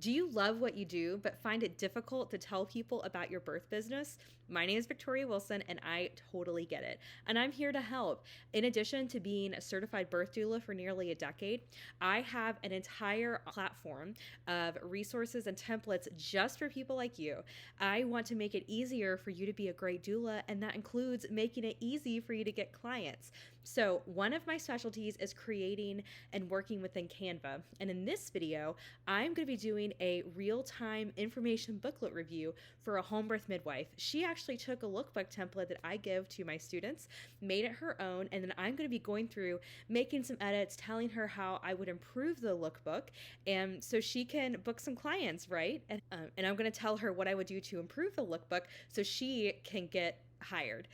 Do you love what you do, but find it difficult to tell people about your birth business? My name is Victoria Wilson, and I totally get it. And I'm here to help. In addition to being a certified birth doula for nearly a decade, I have an entire platform of resources and templates just for people like you. I want to make it easier for you to be a great doula, and that includes making it easy for you to get clients. So, one of my specialties is creating and working within Canva. And in this video, I'm going to be doing a real-time information booklet review for a home birth midwife. She actually took a lookbook template that I give to my students, made it her own, and then I'm going to be going through making some edits, telling her how I would improve the lookbook, and so she can book some clients, right? And I'm going to tell her what I would do to improve the lookbook so she can get hired.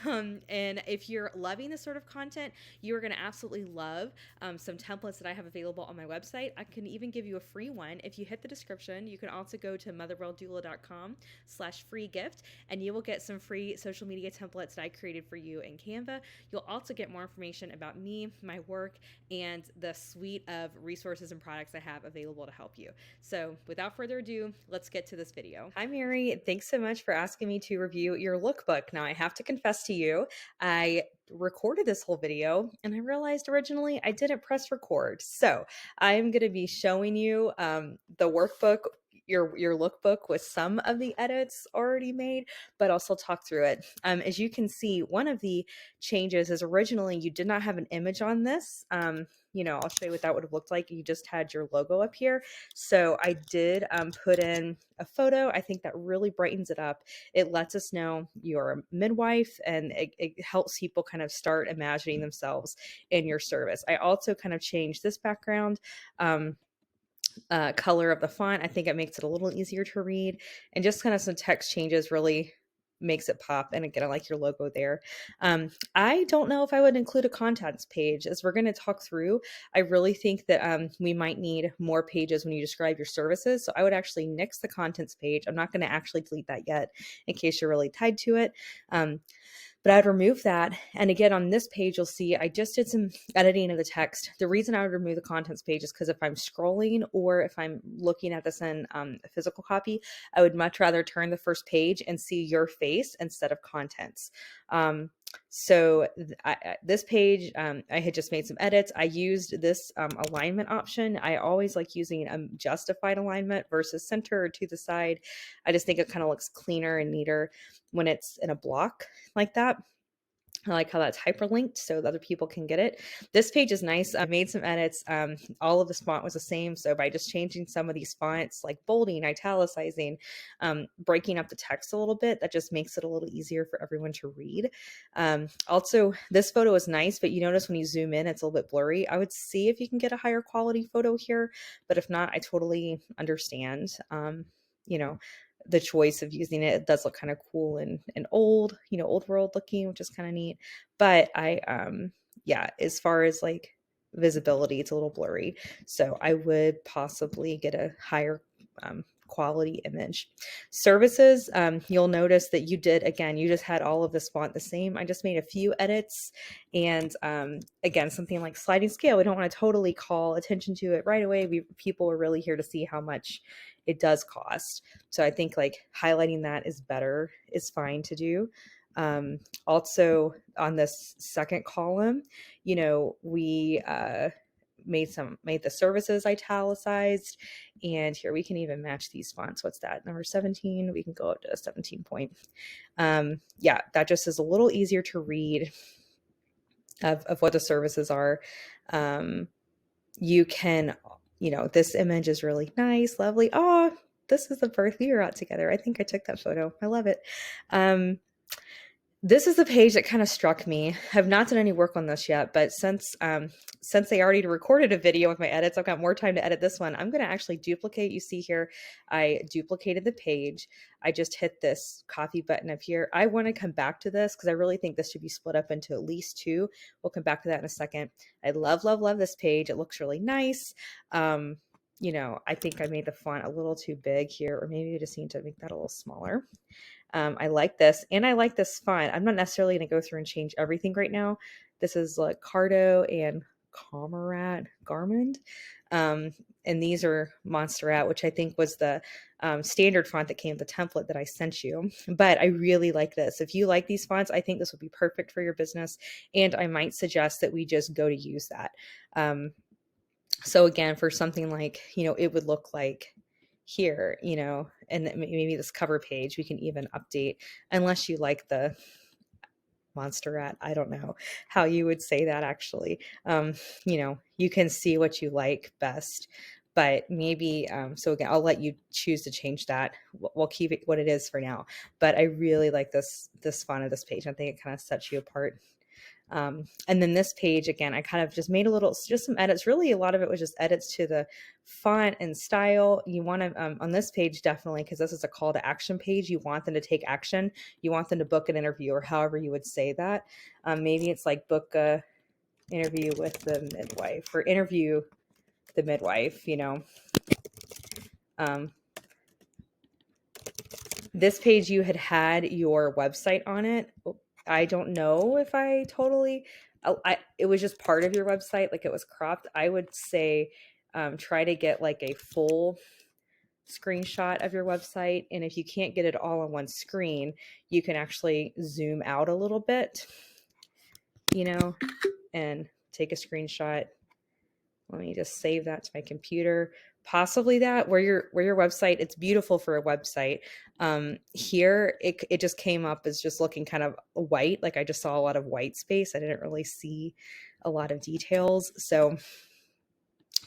And if you're loving this sort of content, you are going to absolutely love some templates that I have available on my website. I can even give you a free one. If you hit the description, you can also go to motherworlddoula.com/free gift, and you will get some free social media templates that I created for you in Canva. You'll also get more information about me, my work, and the suite of resources and products I have available to help you. So without further ado, let's get to this video. Hi, Mary. Thanks so much for asking me to review your lookbook. Now, I have to confess to you, I recorded this whole video and I realized originally I didn't press record. So I'm going to be showing you the workbook, your lookbook with some of the edits already made, but I'll still talk through it. As you can see, one of the changes is originally you did not have an image on this. I'll show you what that would have looked like. You just had your logo up here. So I did put in a photo. I think that really brightens it up. It lets us know you're a midwife, and it helps people kind of start imagining themselves in your service. I also kind of changed this background color of the font. I think it makes it a little easier to read, and just kind of some text changes really makes it pop. And again, I like your logo there. I don't know if I would include a contents page. As we're going to talk through, I really think that we might need more pages when you describe your services. So I would actually nix the contents page. I'm not going to actually delete that yet in case you're really tied to it. But I'd remove that. And again, on this page, you'll see I just did some editing of the text. The reason I would remove the contents page is because if I'm scrolling or if I'm looking at this in a physical copy, I would much rather turn the first page and see your face instead of contents. This page, I had just made some edits. I used this alignment option. I always like using a justified alignment versus center or to the side. I just think it kind of looks cleaner and neater when it's in a block like that. I like how that's hyperlinked so that other people can get it. This page is nice. I made some edits. All of this font was the same. So by just changing some of these fonts, like bolding, italicizing, breaking up the text a little bit, that just makes it a little easier for everyone to read. Also, this photo is nice, but you notice when you zoom in, it's a little bit blurry. I would see if you can get a higher quality photo here, but if not, I totally understand. The choice of using it. It does look kind of cool and old, old world looking, which is kind of neat. But as far as like visibility, it's a little blurry. So I would possibly get a higher quality image. Services, you'll notice that you just had all of this font the same. I just made a few edits. And again, something like sliding scale, we don't want to totally call attention to it right away. People are really here to see how much it does cost. So I think like highlighting that is fine to do. Also on this second column, we made the services italicized, and here we can even match these fonts. What's that? Number 17, we can go up to 17 point. That just is a little easier to read of what the services are. You can, this image is really nice, lovely. Oh, this is the birth we were out together. I think I took that photo. I love it. This is the page that kind of struck me. I've not done any work on this yet, but since they already recorded a video with my edits, I've got more time to edit this one. I'm going to actually duplicate. You see here, I duplicated the page. I just hit this copy button up here. I want to come back to this because I really think this should be split up into at least two. We'll come back to that in a second. I love, love, love this page. It looks really nice. I think I made the font a little too big here, or maybe I just need to make that a little smaller. I like this, and I like this font. I'm not necessarily going to go through and change everything right now. This is like Cardo and Comrade Garmond. And these are Montserrat, which I think was the standard font that came with the template that I sent you. But I really like this. If you like these fonts, I think this would be perfect for your business. And I might suggest that we just go to use that. So again, for something like, it would look like here, and maybe this cover page, we can even update, unless you like the Montserrat. I don't know how you would say that actually. You can see what you like best, but maybe, so again, I'll let you choose to change that. We'll keep it what it is for now, but I really like this font of this page. I think it kind of sets you apart. And then this page, again, I kind of just made just some edits. Really, a lot of it was just edits to the font and style. You want to, on this page, definitely, because this is a call to action page, you want them to take action. You want them to book an interview, or however you would say that. Maybe it's like book a interview with the midwife, or interview the midwife, This page, you had your website on it. I don't know if I totally, it was just part of your website, like it was cropped. I would say try to get like a full screenshot of your website. And if you can't get it all on one screen, you can actually zoom out a little bit, and take a screenshot. Let me just save that to my computer. Possibly that where your website, it's beautiful for a website. Here it just came up as just looking kind of white. Like I just saw a lot of white space. I didn't really see a lot of details. So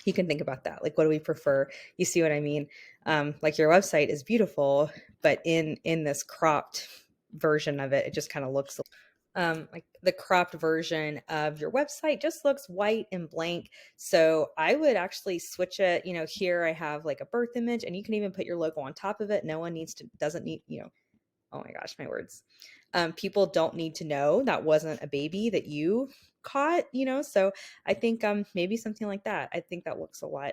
you can think about that. Like, what do we prefer? You see what I mean? Like your website is beautiful, but in this cropped version of it, it just kind of looks like the cropped version of your website just looks white and blank. So I would actually switch it. Here I have like a birth image, and you can even put your logo on top of it. No one doesn't need, oh my gosh, my words. People don't need to know that wasn't a baby that you caught, so I think maybe something like that. I think that looks a lot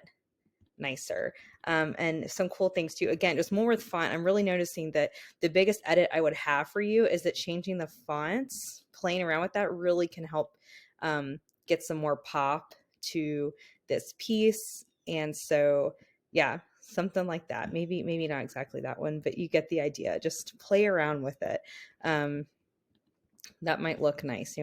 nicer. And some cool things too. Again, just more with font. I'm really noticing that the biggest edit I would have for you is that changing the fonts, playing around with that really can help get some more pop to this piece. And so, yeah, something like that. Maybe not exactly that one, but you get the idea. Just play around with it. That might look nice,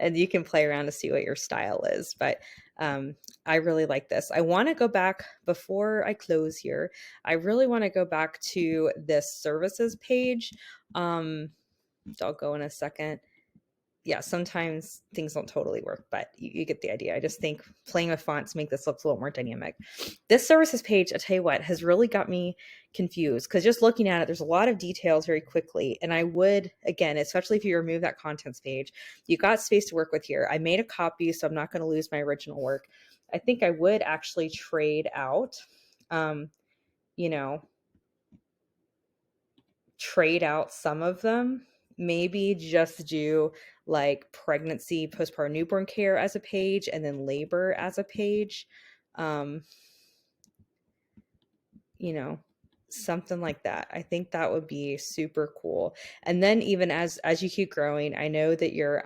and you can play around to see what your style is. But I really like this. I want to go back before I close here. I really want to go back to this services page. I'll go in a second. Yeah, sometimes things don't totally work, but you get the idea. I just think playing with fonts make this look a little more dynamic. This services page, I tell you what, has really got me confused, because just looking at it, there's a lot of details very quickly. And I would, again, especially if you remove that contents page, you got space to work with here. I made a copy, so I'm not going to lose my original work. I think I would actually trade out, trade out some of them. Maybe just do like pregnancy, postpartum, newborn care as a page, and then labor as a page. Something like that. I think that would be super cool. And then even as you keep growing, I know that you're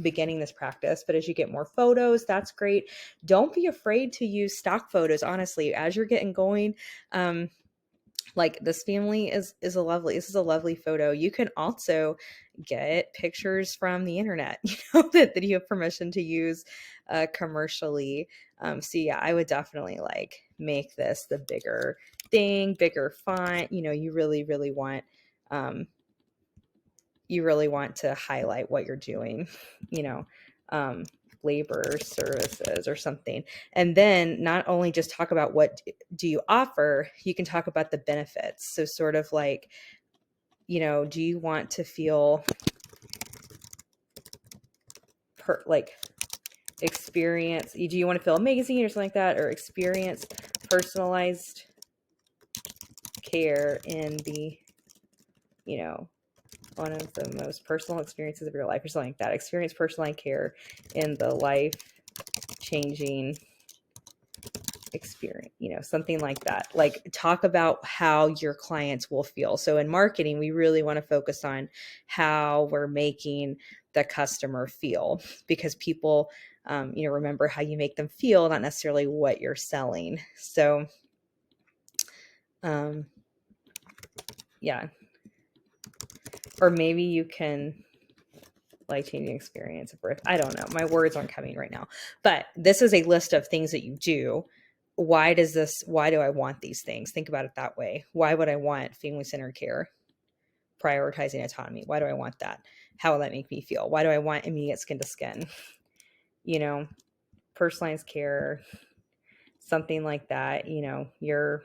beginning this practice, but as you get more photos, that's great. Don't be afraid to use stock photos. Honestly, as you're getting going, like this family this is a lovely photo. You can also get pictures from the internet, that you have permission to use commercially. So yeah, I would definitely like make this the bigger thing, bigger font. You really, really want, to highlight what you're doing, labor services or something. And then not only just talk about what do you offer, you can talk about the benefits. So sort of like, do you want to feel experience, do you want to feel amazing or something like that, or experience personalized care in the, one of the most personal experiences of your life, or something like that. Experience personalized care in the life-changing experience, something like that. Like, talk about how your clients will feel. So in marketing, we really want to focus on how we're making the customer feel, because people remember how you make them feel, not necessarily what you're selling. So, yeah. Or maybe you can life-changing experience of birth. I don't know. My words aren't coming right now. But this is a list of things that you do. Why do I want these things? Think about it that way. Why would I want family-centered care? Prioritizing autonomy. Why do I want that? How will that make me feel? Why do I want immediate skin to skin? Personalized care, something like that, your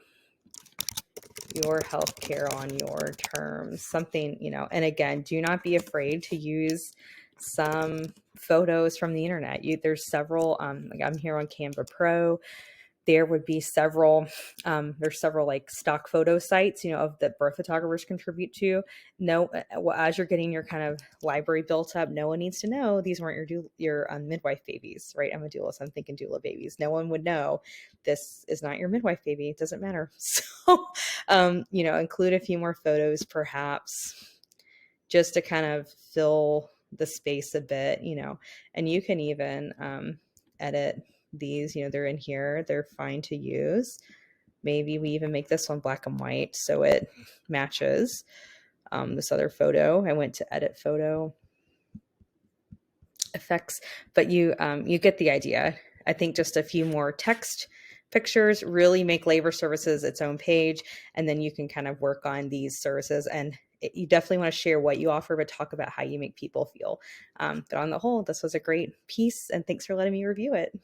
healthcare on your terms, something, and again, do not be afraid to use some photos from the internet. There's several, like I'm here on Canva Pro. There would be several, there's several like stock photo sites, of that birth photographers contribute to. No, as you're getting your kind of library built up, no one needs to know these weren't your midwife babies, right? I'm a doula, so I'm thinking doula babies. No one would know this is not your midwife baby. It doesn't matter. So, include a few more photos, perhaps, just to kind of fill the space a bit, and you can even edit these, they're in here, they're fine to use. Maybe we even make this one black and white so it matches this other photo. I went to edit photo effects, but you get the idea. I think just a few more text pictures really make labor services its own page, and then you can kind of work on these services, and you definitely want to share what you offer, but talk about how you make people feel. But on the whole, this was a great piece, and thanks for letting me review it.